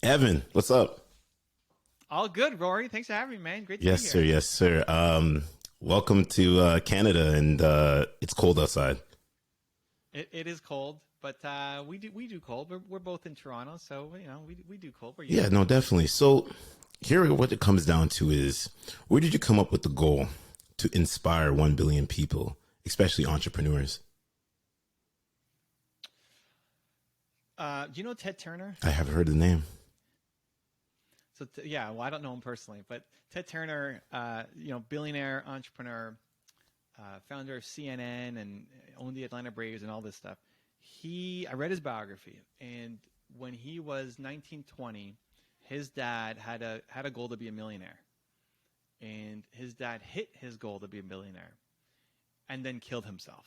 Evan, what's up? All good, Rory. Thanks for having me, man. Great to be Yes, sir. here. Yes, sir. Welcome to Canada, and it's cold outside. It is cold, but we do cold. We're both in Toronto, so we do cold. Where you Yeah, at? no, definitely. So, here, what it comes down to is, where did you come up with the goal to inspire 1 billion people, especially entrepreneurs? Do you know Ted Turner? I have heard the name. Yeah, well, I don't know him personally, but Ted Turner, billionaire entrepreneur, founder of CNN and owned the Atlanta Braves and all this stuff. I read his biography, and when he was 19, 20, his dad had a goal to be a millionaire, and his dad hit his goal to be a millionaire, and then killed himself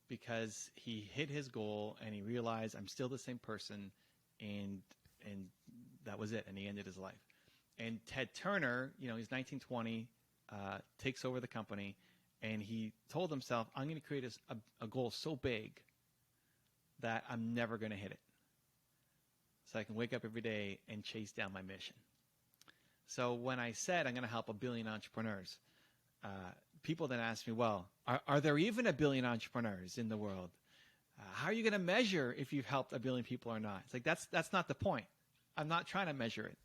because he hit his goal and he realized I'm still the same person, and that was it, and he ended his life. And Ted Turner, he's 1920, takes over the company, and he told himself, I'm going to create a goal so big that I'm never going to hit it, so I can wake up every day and chase down my mission. So when I said I'm going to help 1 billion entrepreneurs, uh, people then ask me, well, are there even 1 billion entrepreneurs in the world? How are you going to measure if you've helped 1 billion people or not? It's like, that's not the point. I'm not trying to measure it.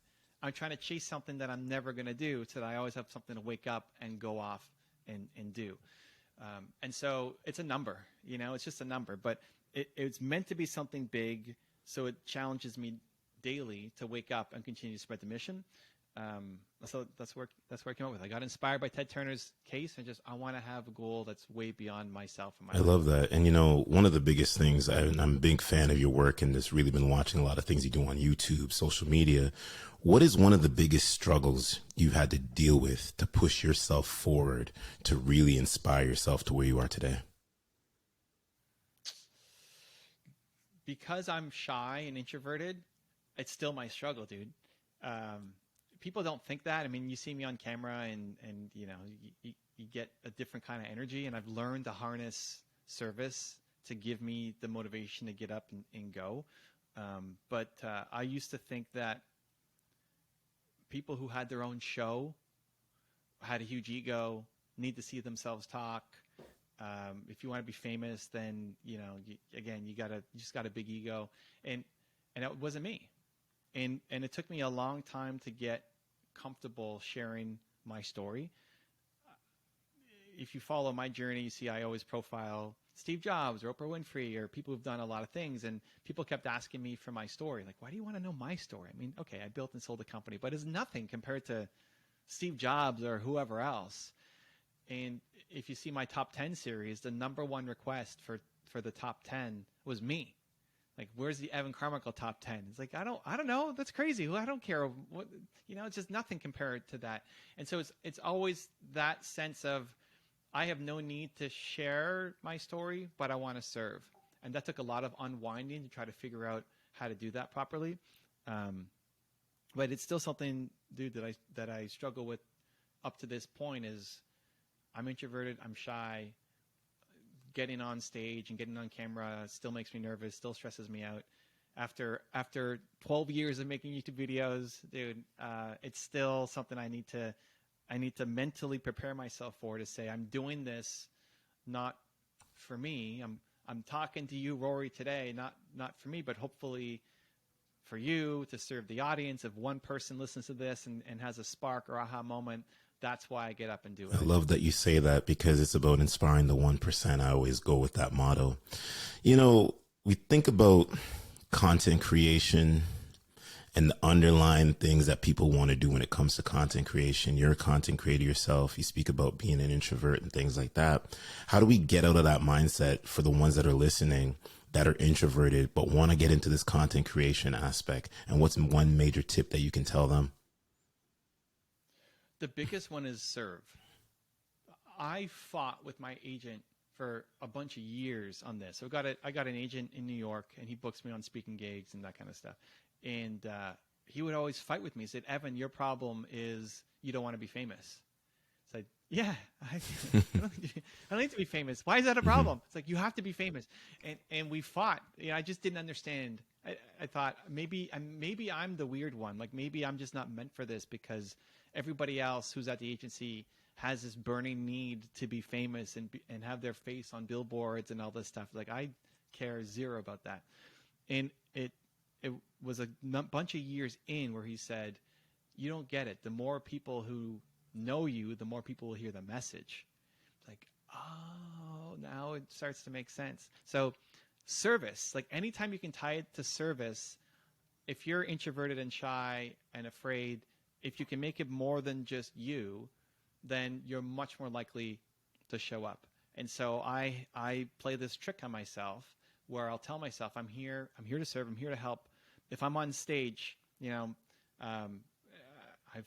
I'm trying to chase something that I'm never going to do, so that I always have something to wake up and go off and do. And so it's a number, it's just a number, but it's meant to be something big. So it challenges me daily to wake up and continue to spread the mission. So that's where I came up with. I got inspired by Ted Turner's case, and I want to have a goal that's way beyond myself and my I life. love that. And one of the biggest things, I'm a big fan of your work and just really been watching a lot of things you do on YouTube, social media. What is one of the biggest struggles you've had to deal with to push yourself forward to really inspire yourself to where you are today? Because I'm shy and introverted, it's still my struggle, dude. Um, People don't think that. I mean, you see me on camera, and you get a different kind of energy, and I've learned to harness service to give me the motivation to get up and go. But I used to think that people who had their own show had a huge ego, need to see themselves talk. If you want to be famous, then you just got a big ego, and it wasn't me. And it took me a long time to get comfortable sharing my story. If you follow my journey, you see I always profile Steve Jobs or Oprah Winfrey or people who've done a lot of things, and people kept asking me for my story. Like, why do you want to know my story? I mean, okay, I built and sold a company, but it's nothing compared to Steve Jobs or whoever else. And if you see my top 10 series, the number one request for the top 10 was me. Like, where's the Evan Carmichael top 10? It's like, I don't know. That's crazy. I don't care. What, it's just nothing compared to that. And so it's always that sense of, I have no need to share my story, but I want to serve. And that took a lot of unwinding to try to figure out how to do that properly. But it's still something, dude, that I struggle with up to this point. Is I'm introverted, I'm shy. Getting on stage and getting on camera still makes me nervous, still stresses me out. After 12 years of making YouTube videos, dude, it's still something I need to mentally prepare myself for, to say I'm doing this not for me. I'm talking to you, Rory, today, not for me, but hopefully for you, to serve the audience. If one person listens to this and has a spark or aha moment, that's why I get up and do it. I love that you say that, because it's about inspiring the 1%. I always go with that motto. We think about content creation and the underlying things that people want to do when it comes to content creation. You're a content creator yourself. You speak about being an introvert and things like that. How do we get out of that mindset for the ones that are listening that are introverted but want to get into this content creation aspect? And what's one major tip that you can tell them? The biggest one is serve. I fought with my agent for a bunch of years on this. So I got an agent in New York, and he books me on speaking gigs and that kind of stuff. And he would always fight with me. He said, Evan, your problem is you don't want to be famous. It's like, yeah, I don't need to be famous. Why is that a problem? It's like, you have to be famous. And we fought. I just didn't understand I thought maybe I'm the weird one. Like maybe I'm just not meant for this because everybody else who's at the agency has this burning need to be famous and have their face on billboards and all this stuff. Like I care zero about that. And it was a bunch of years in where he said, you don't get it. The more people who know you, the more people will hear the message. Like, oh, now it starts to make sense. So service, like anytime you can tie it to service, if you're introverted and shy and afraid, if you can make it more than just you, then you're much more likely to show up. And so I play this trick on myself where I'll tell myself, I'm here to serve, I'm here to help. If I'm on stage, I've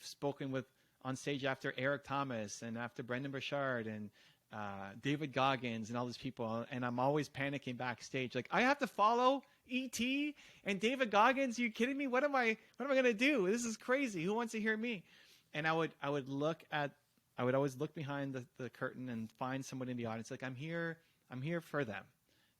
spoken on stage after Eric Thomas and after Brendan Burchard and David Goggins and all these people, and I'm always panicking backstage. Like, I have to follow E.T. and David Goggins? Are you kidding me? What am I gonna do? This is crazy. Who wants to hear me? And I would always look behind the curtain and find someone in the audience. Like, I'm here for them,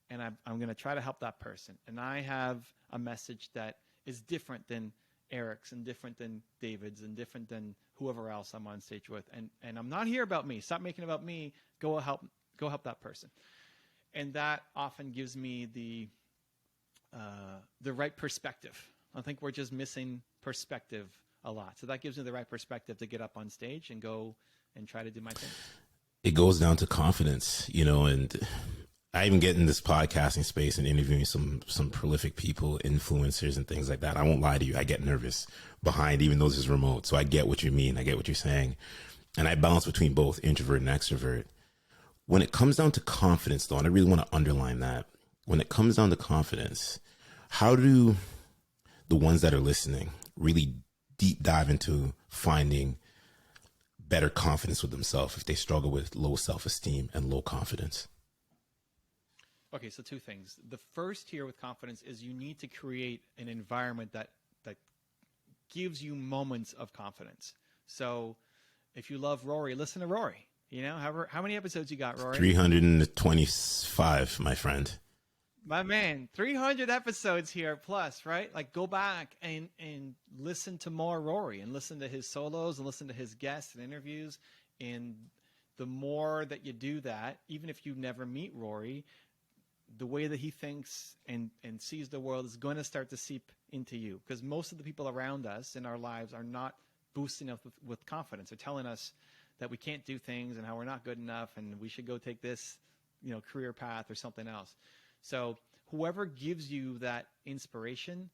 and I'm gonna try to help that person. And I have a message that is different than Eric's and different than David's and different than whoever else I'm on stage with. And I'm not here about me. Stop making it about me. Go help that person. And that often gives me the right perspective. I think we're just missing perspective a lot. So that gives me the right perspective to get up on stage and go and try to do my thing. It goes down to confidence, and I even get in this podcasting space and interviewing some prolific people, influencers and things like that. I won't lie to you. I get nervous behind, even though this is remote. So I get what you mean. I get what you're saying. And I balance between both introvert and extrovert. When it comes down to confidence, though, and I really want to underline that, when it comes down to confidence, how do the ones that are listening really deep dive into finding better confidence with themselves if they struggle with low self-esteem and low confidence? Okay, so two things. The first here with confidence is you need to create an environment that gives you moments of confidence. So if you love Rory, listen to Rory. How many episodes you got, Rory? 325, my friend. My man, 300 episodes here plus, right? Like, go back and listen to more Rory and listen to his solos and listen to his guests and interviews. And the more that you do that, even if you never meet Rory, the way that he thinks and sees the world is going to start to seep into you, because most of the people around us in our lives are not boosting us with confidence. They're telling us that we can't do things and how we're not good enough and we should go take this, career path or something else. So whoever gives you that inspiration,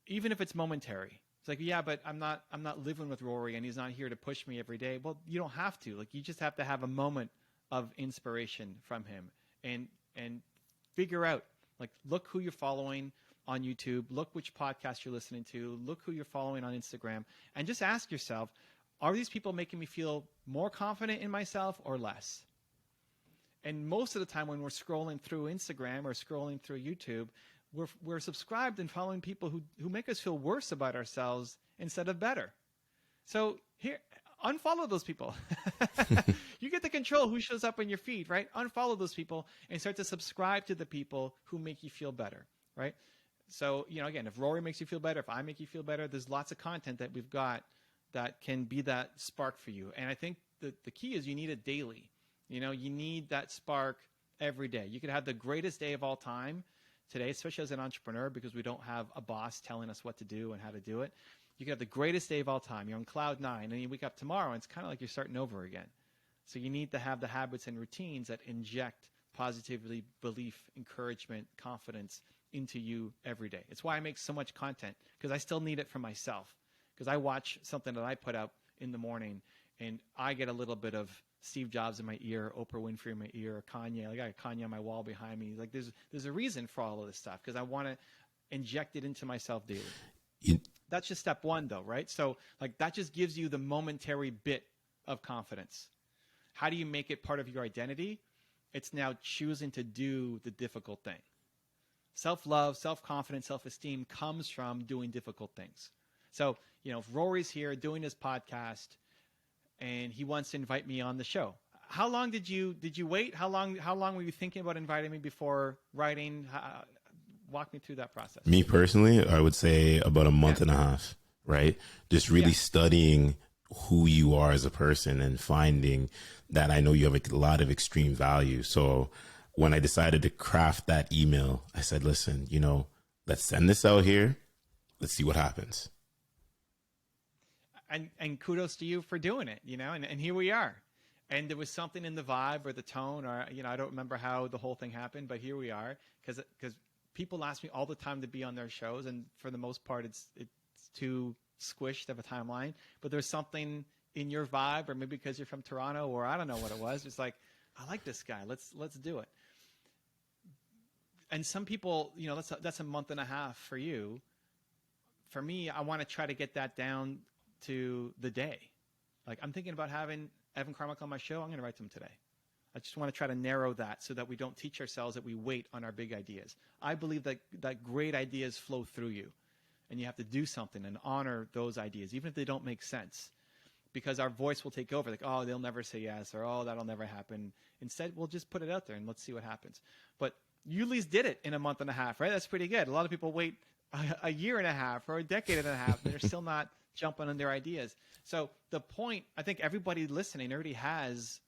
even if it's momentary, it's like, yeah, but I'm not living with Rory and he's not here to push me every day. Well, you don't have to. Like, you just have to have a moment of inspiration from him and figure out, like, look who you're following on YouTube, look which podcast you're listening to, look who you're following on Instagram, and just ask yourself, are these people making me feel more confident in myself or less? And most of the time when we're scrolling through Instagram or scrolling through YouTube, we're subscribed and following people who make us feel worse about ourselves instead of better. So here, unfollow those people. You get to control who shows up in your feed, right? Unfollow those people and start to subscribe to the people who make you feel better, right? So, again, if Rory makes you feel better, if I make you feel better, there's lots of content that we've got that can be that spark for you. And I think the key is you need it daily. You need that spark every day. You could have the greatest day of all time today, especially as an entrepreneur, because we don't have a boss telling us what to do and how to do it. You could have the greatest day of all time. You're on cloud 9, and you wake up tomorrow, and it's kind of like you're starting over again. So you need to have the habits and routines that inject positively belief, encouragement, confidence into you every day. It's why I make so much content, because I still need it for myself. Because I watch something that I put out in the morning, and I get a little bit of Steve Jobs in my ear, Oprah Winfrey in my ear, Kanye. I got Kanye on my wall behind me. Like, there's a reason for all of this stuff, because I want to inject it into myself daily. That's just step one, though, right? So, like, that just gives you the momentary bit of confidence. How do you make it part of your identity? It's now choosing to do the difficult thing. Self-love, self-confidence, self-esteem comes from doing difficult things. So, if Rory's here doing his podcast and he wants to invite me on the show, how long did you wait? How long were you thinking about inviting me before writing? walk me through that process. Me personally, I would say about a month and a half, right? Just really studying who you are as a person and finding that I know you have a lot of extreme value. So when I decided to craft that email, I said, listen, let's send this out here. Let's see what happens. And kudos to you for doing it, and here we are. And there was something in the vibe or the tone, or, I don't remember how the whole thing happened, but here we are. Because people ask me all the time to be on their shows, and for the most part, it's too squished of a timeline. But there's something in your vibe, or maybe because you're from Toronto, or I don't know what it was. It's like, I like this guy. Let's do it. And some people, that's a month and a half for you. For me, I want to try to get that down to the day. Like, I'm thinking about having Evan Carmichael on my show. I'm going to write to him today. I just want to try to narrow that so that we don't teach ourselves that we wait on our big ideas. I believe that great ideas flow through you, and you have to do something and honor those ideas, even if they don't make sense, because our voice will take over. Like, oh, they'll never say yes, or oh, that'll never happen. Instead, we'll just put it out there and let's see what happens. But you at least did it in a month and a half, right? That's pretty good. A lot of people wait a year and a half or a decade and a half, and they're still not jumping on their ideas. So the point, I think everybody listening already has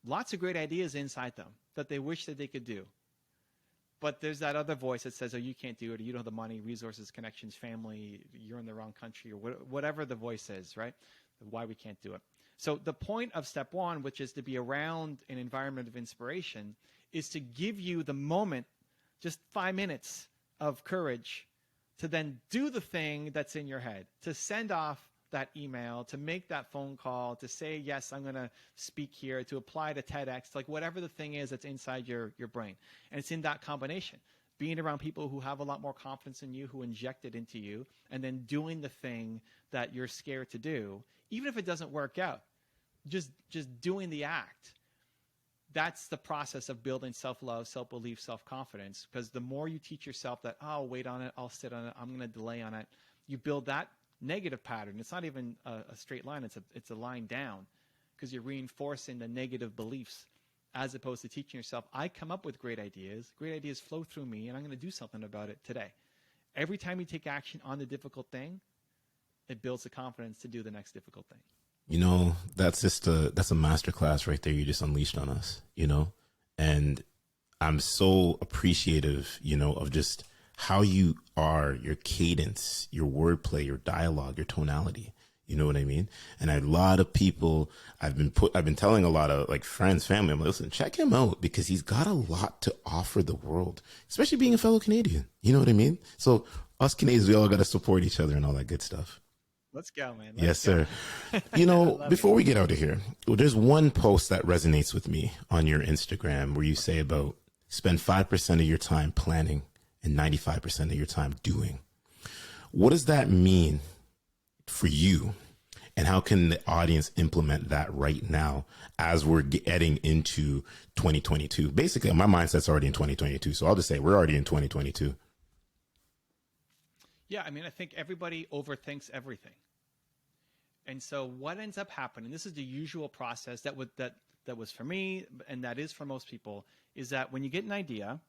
lots of great ideas inside them that they wish that they could do. But there's that other voice that says, oh, you can't do it, or you don't have the money, resources, connections, family, you're in the wrong country, or whatever the voice is, right? Why we can't do it. So the point of step one, which is to be around an environment of inspiration, is to give you the moment, just 5 minutes of courage to then do the thing that's in your head, to send off that email, to make that phone call, to say, yes, I'm going to speak here, to apply to TEDx, like whatever the thing is that's inside your brain. And it's in that combination, being around people who have a lot more confidence in you, who inject it into you, and then doing the thing that you're scared to do, even if it doesn't work out, just doing the act. That's the process of building self-love, self-belief, self-confidence, because the more you teach yourself that, oh, I'll wait on it, I'll sit on it, I'm going to delay on it, you build that negative pattern. It's not even a straight line. It's a line down, because you're reinforcing the negative beliefs as opposed to teaching yourself, I come up with great ideas flow through me, and I'm going to do something about it today. Every time you take action on the difficult thing, it builds the confidence to do the next difficult thing. That's a masterclass right there. You just unleashed on us, and I'm so appreciative, of just how you are, your cadence, your wordplay, your dialogue, your tonality. You know what I mean? And a lot of people, I've been telling a lot of like friends, family, I'm like, listen, check him out, because he's got a lot to offer the world, especially being a fellow Canadian. You know what I mean? So us Canadians, we all got to support each other and all that good stuff. Let's go, man. Yes, sir. Before we get out of here, there's one post that resonates with me on your Instagram where you say about spend 5% of your time planning and 95% of your time doing. What does that mean for you? And how can the audience implement that right now as we're getting into 2022? Basically, my mindset's already in 2022. So I'll just say we're already in 2022. Yeah, I mean, I think everybody overthinks everything. And so what ends up happening, this is the usual process that was for me, and that is for most people, is that when you get an idea,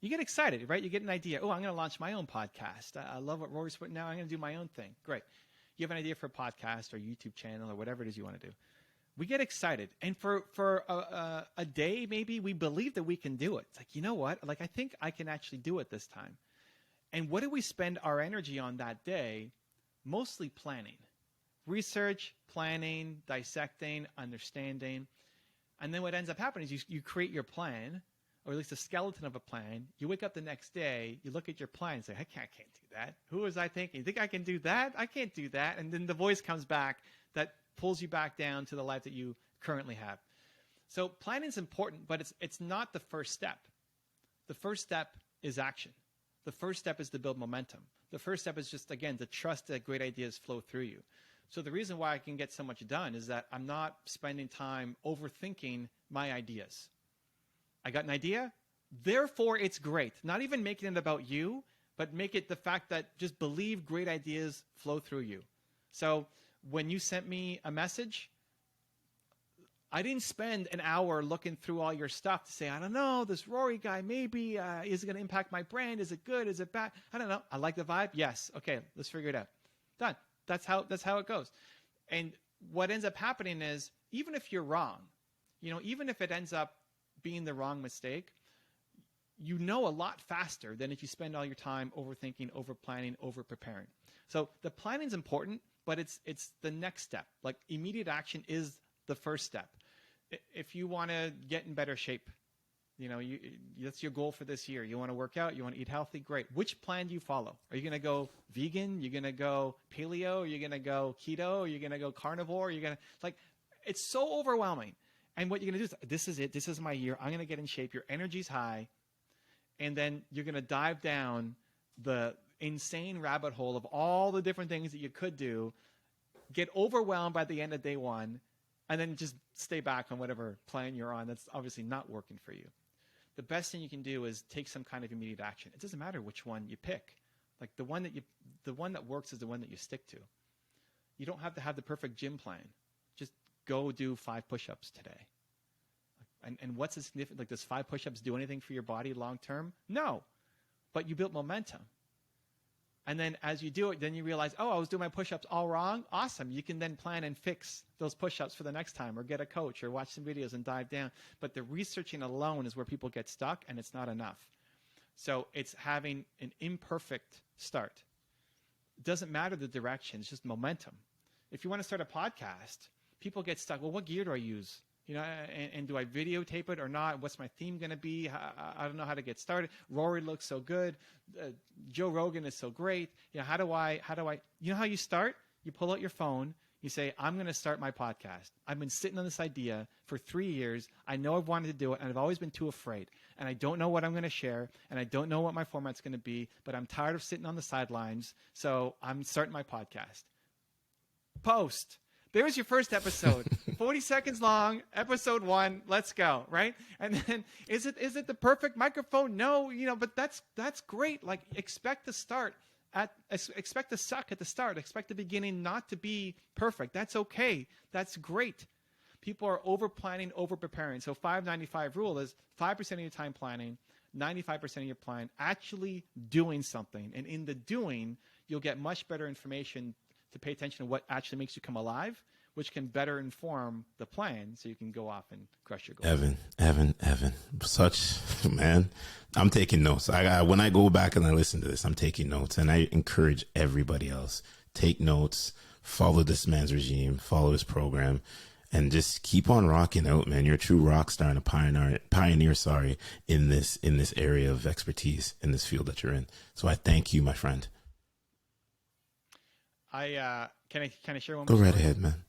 you get excited, right? You get an idea. Oh, I'm going to launch my own podcast. I love what Rory's putting now. I'm going to do my own thing. Great. You have an idea for a podcast or YouTube channel or whatever it is you want to do. We get excited. And for a day, maybe we believe that we can do it. It's like, you know what? Like, I think I can actually do it this time. And what do we spend our energy on that day? Mostly planning. Research, planning, dissecting, understanding. And then what ends up happening is you create your plan, or at least a skeleton of a plan. You wake up the next day, you look at your plan and say, I can't do that. Who was I thinking? You think I can do that? I can't do that. And then the voice comes back that pulls you back down to the life that you currently have. So planning is important, but it's not the first step. The first step is action. The first step is to build momentum. The first step is just, again, to trust that great ideas flow through you. So the reason why I can get so much done is that I'm not spending time overthinking my ideas. I got an idea, therefore it's great. Not even making it about you, but make it the fact that just believe great ideas flow through you. So when you sent me a message, I didn't spend an hour looking through all your stuff to say, I don't know, this Rory guy, maybe, is it going to impact my brand? Is it good? Is it bad? I don't know. I like the vibe. Yes. Okay. Let's figure it out. Done. That's how it goes. And what ends up happening is, even if you're wrong, even if it ends up being the wrong mistake, you know a lot faster than if you spend all your time overthinking, over planning, over preparing. So the planning is important, but it's the next step. Like, immediate action is the first step. If you want to get in better shape, that's your goal for this year. You want to work out, you want to eat healthy, great. Which plan do you follow? Are you going to go vegan? You're going to go paleo? You're going to go keto? You're going to go carnivore? You're going to, it's so overwhelming. And what you're going to do is, this is it. This is my year. I'm going to get in shape. Your energy's high. And then you're going to dive down the insane rabbit hole of all the different things that you could do, get overwhelmed by the end of day one, and then just stay back on whatever plan you're on that's obviously not working for you. The best thing you can do is take some kind of immediate action. It doesn't matter which one you pick. Like, the one that works is the one that you stick to. You don't have to have the perfect gym plan. Just go do 5 push-ups today. And what's the significant? Like, does 5 push-ups do anything for your body long term? No, but you built momentum. And then as you do it, then you realize, oh, I was doing my push-ups all wrong. Awesome. You can then plan and fix those push-ups for the next time, or get a coach, or watch some videos and dive down. But the researching alone is where people get stuck, and it's not enough. So it's having an imperfect start. It doesn't matter the direction. It's just momentum. If you want to start a podcast, people get stuck. Well, what gear do I use? And do I videotape it or not? What's my theme going to be? I don't know how to get started. Rory looks so good. Joe Rogan is so great. How do I, how you start? You pull out your phone. You say, I'm going to start my podcast. I've been sitting on this idea for 3 years. I know I've wanted to do it, and I've always been too afraid. And I don't know what I'm going to share, and I don't know what my format's going to be, but I'm tired of sitting on the sidelines, so I'm starting my podcast. Post. There's your first episode, 40 seconds long, episode 1. Let's go, right? And then, is it the perfect microphone? No, but that's great. Like, expect to suck at the start. Expect the beginning not to be perfect. That's okay. That's great. People are over planning, over preparing. So 595 rule is 5% of your time planning, 95% of your plan actually doing something. And in the doing, you'll get much better information to pay attention to what actually makes you come alive, which can better inform the plan so you can go off and crush your goals. Evan, man, I'm taking notes. When I go back and I listen to this, I'm taking notes, and I encourage everybody else, take notes, follow this man's regime, follow his program, and just keep on rocking out, man. You're a true rock star and a pioneer, in this area of expertise, in this field that you're in. So I thank you, my friend. Can I share one? Go right ahead, man.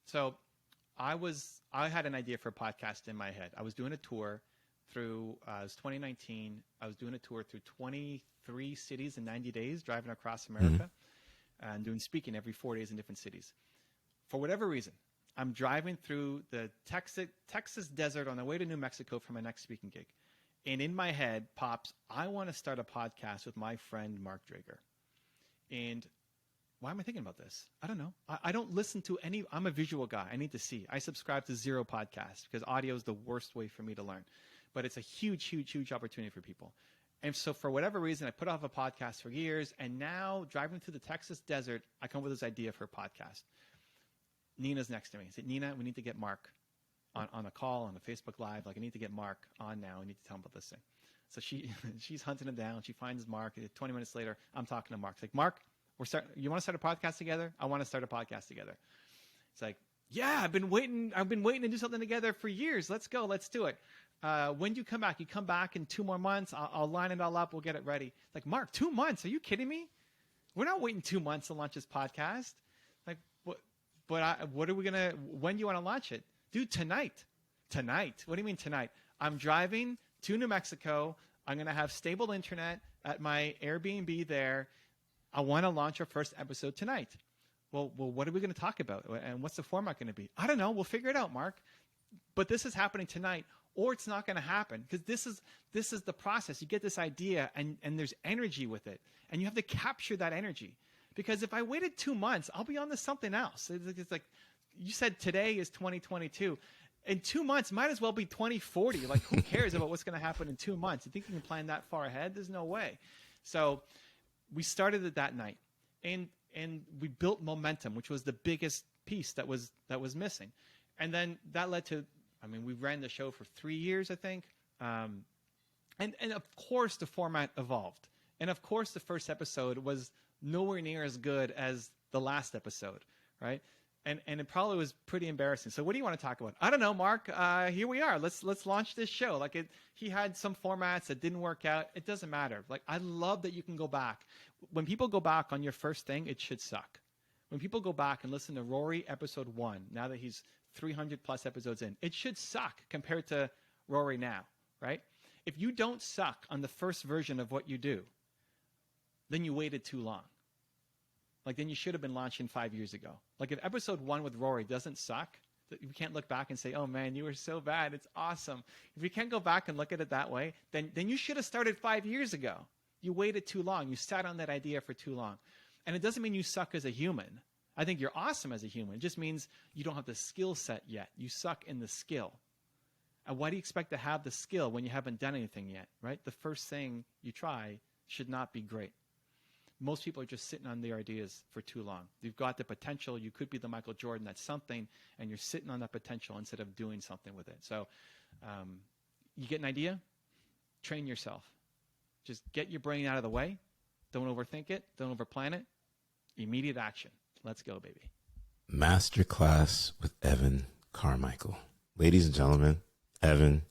So I had an idea for a podcast in my head. I was doing a tour through, it was 2019. I was doing a tour through 23 cities in 90 days, driving across America and doing speaking every 4 days in different cities. For whatever reason, I'm driving through the Texas desert on the way to New Mexico for my next speaking gig. And in my head pops, I want to start a podcast with my friend, Mark Drager. And why am I thinking about this? I don't know. I don't listen to any. I'm a visual guy. I need to see. I subscribe to 0 podcasts because audio is the worst way for me to learn. But it's a huge, huge, huge opportunity for people. And so for whatever reason, I put off a podcast for years. And now driving through the Texas desert, I come up with this idea for a podcast. Nina's next to me. I said, Nina, we need to get Mark on a call, on a Facebook Live. Like, I need to get Mark on now. I need to tell him about this thing. So she's hunting him down. She finds Mark. 20 minutes later, I'm talking to Mark. It's like, Mark, you want to start a podcast together? I want to start a podcast together. It's like, yeah, I've been waiting to do something together for years. Let's go. Let's do it. When do you come back? You come back in 2 more months. I'll line it all up. We'll get it ready. Like, Mark, 2 months? Are you kidding me? We're not waiting 2 months to launch this podcast. Like, what are we going to, when do you want to launch it? Dude, tonight. Tonight. What do you mean tonight? I'm driving to New Mexico. I'm going to have stable internet at my Airbnb there. I want to launch our first episode tonight. Well, what are we going to talk about? And what's the format going to be? I don't know. We'll figure it out, Mark. But this is happening tonight, or it's not going to happen, because this is the process. You get this idea, and there's energy with it, and you have to capture that energy. Because if I waited 2 months, I'll be on to something else. It's like you said today is 2022. In 2 months, might as well be 2040. Like, who cares about what's going to happen in 2 months? You think you can plan that far ahead? There's no way. So we started it that night, and we built momentum, which was the biggest piece that was missing. And then that led to, I mean, we ran the show for 3 years, I think. And of course the format evolved. And of course the first episode was nowhere near as good as the last episode, right? And it probably was pretty embarrassing. So what do you want to talk about? I don't know, Mark. Here we are. Let's launch this show. Like, he had some formats that didn't work out. It doesn't matter. Like, I love that you can go back. When people go back on your first thing, it should suck. When people go back and listen to Rory episode 1, now that he's 300 plus episodes in, it should suck compared to Rory now, right? If you don't suck on the first version of what you do, then you waited too long. Like, then you should have been launching 5 years ago. Like, if episode 1 with Rory doesn't suck, you can't look back and say, oh man, you were so bad. It's awesome. If you can't go back and look at it that way, then you should have started 5 years ago. You waited too long. You sat on that idea for too long. And it doesn't mean you suck as a human. I think you're awesome as a human. It just means you don't have the skill set yet. You suck in the skill. And why do you expect to have the skill when you haven't done anything yet, right? The first thing you try should not be great. Most people are just sitting on their ideas for too long. You've got the potential. You could be the Michael Jordan that's something, and you're sitting on that potential instead of doing something with it. So you get an idea, train yourself. Just get your brain out of the way. Don't overthink it. Don't overplan it. Immediate action. Let's go, baby. Masterclass with Evan Carmichael. Ladies and gentlemen, Evan,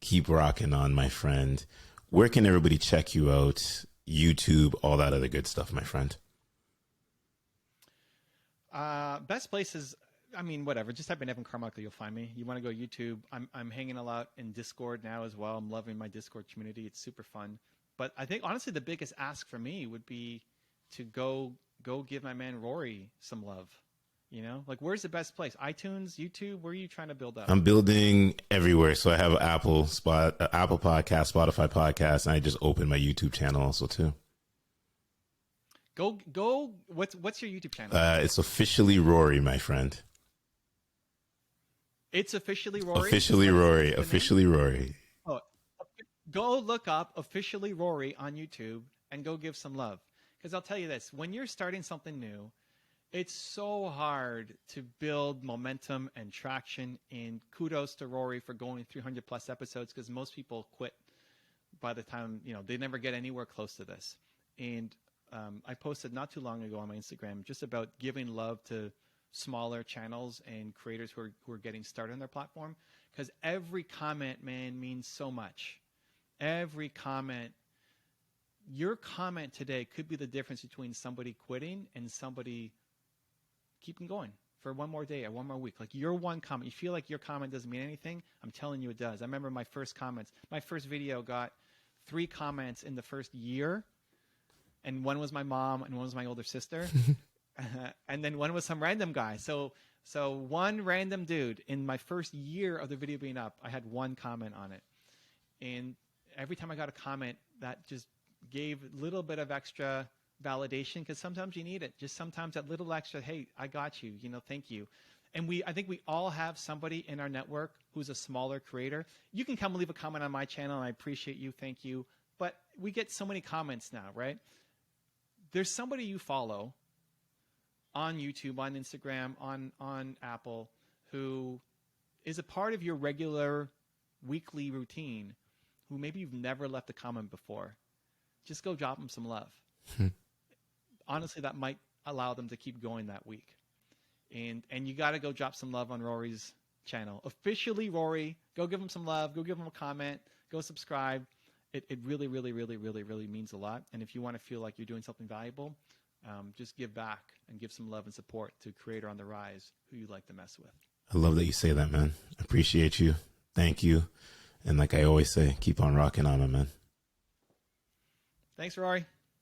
keep rocking on, my friend. Where can everybody check you out? YouTube, all that other good stuff, my friend. Best places, I mean, whatever. Just type in Evan Carmichael, you'll find me. You want to go YouTube. I'm hanging a lot in Discord now as well. I'm loving my Discord community. It's super fun. But I think, honestly, the biggest ask for me would be to go give my man Rory some love. You know, like, where's the best place? iTunes, YouTube? Where are you trying to build up? I'm building everywhere. So I have Apple Podcast, Spotify Podcast, and I just opened my YouTube channel also too. Go. What's your YouTube channel? It's officially Rory, my friend. It's officially Rory. Officially Rory. Officially Rory. Oh, go look up officially Rory on YouTube and go give some love. Because I'll tell you this: when you're starting something new, it's so hard to build momentum and traction, and kudos to Rory for going 300 plus episodes, because most people quit by the time, they never get anywhere close to this. And I posted not too long ago on my Instagram just about giving love to smaller channels and creators who are getting started on their platform, because every comment, man, means so much. Every comment. Your comment today could be the difference between somebody quitting and somebody keeping going for one more day or one more week. Like, your one comment, you feel like your comment doesn't mean anything. I'm telling you it does. I remember my first comments. My first video got 3 comments in the first year, and one was my mom and one was my older sister. And then one was some random guy. So one random dude in my first year of the video being up, I had 1 comment on it. And every time I got a comment, that just gave a little bit of extra validation, because sometimes you need it. Just sometimes that little extra, hey, I got you, thank you. And I think we all have somebody in our network who's a smaller creator. You can come leave a comment on my channel, and I appreciate you, thank you. But we get so many comments now, right? There's somebody you follow on YouTube, on Instagram, on Apple, who is a part of your regular weekly routine, who maybe you've never left a comment before. Just go drop them some love. Honestly, that might allow them to keep going that week. And you got to go drop some love on Rory's channel. Officially Rory, go give him some love, go give him a comment, go subscribe. It really, really, really, really, really means a lot. And if you want to feel like you're doing something valuable, just give back and give some love and support to a creator on the rise who you like to mess with. I love that you say that, man. I appreciate you. Thank you. And like I always say, keep on rocking on, my man. Thanks, Rory.